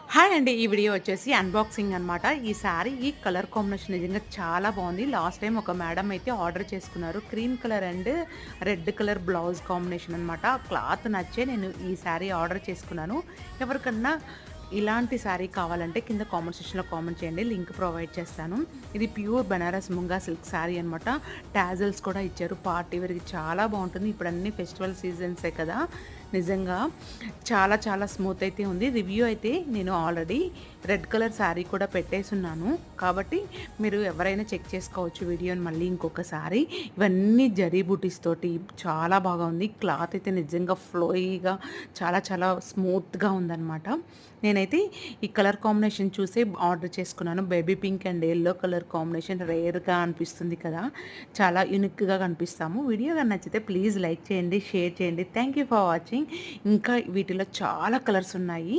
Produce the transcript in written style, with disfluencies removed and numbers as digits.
Hi అండి. ఈ video వచ్చేసి అన్బాక్సింగ్ అనమాట. ఈ శారీ ఈ కలర్ కాంబినేషన్ నిజంగా చాలా బావుంది. లాస్ట్ టైమ్ ఒక మేడమ్ అయితే ఆర్డర్ చేసుకున్నారు. Cream colour and red colour blouse combination అనమాట. క్లాత్ నచ్చే నేను ఈ శారీ ఆర్డర్ చేసుకున్నాను. ఎవరికన్నా ఇలాంటి శారీ కావాలంటే కింద కామెంట్ సెక్షన్‌లో కామెంట్ చేయండి. లింక్ ప్రొవైడ్ చేస్తాను. ఇది ప్యూర్ బనారస్ ముంగా సిల్క్ శారీ అనమాట. టాజల్స్ కూడా ఇచ్చారు. పార్టీ వేర్‌కి చాలా బావుంటుంది. ఇప్పుడు అన్ని ఫెస్టివల్ సీజన్సే కదా! నిజంగా చాలా చాలా స్మూత్ అయితే ఉంది. రివ్యూ అయితే నేను ఆల్రెడీ రెడ్ కలర్ శారీ కూడా పెట్టేసున్నాను. కాబట్టి మీరు ఎవరైనా చెక్ చేసుకోవచ్చు వీడియోని మళ్ళీ ఇంకొకసారి. ఇవన్నీ జరీ బూటీస్ తోటి చాలా బాగా ఉంది. క్లాత్ అయితే నిజంగా ఫ్లోయీగా చాలా చాలా స్మూత్‌గా ఉందనమాట. నేనైతే ఈ కలర్ కాంబినేషన్ చూసే ఆర్డర్ చేసుకున్నాను. Baby pink and yellow colour combination రేర్‌గా అనిపిస్తుంది కదా! చాలా యూనిక్‌గా కనిపిస్తాము. వీడియో గాని నచ్చితే ప్లీజ్ లైక్ చేయండి, షేర్ చేయండి. Thank you for watching. ఇంకా వీటిలో చాలా కలర్స్ ఉన్నాయి.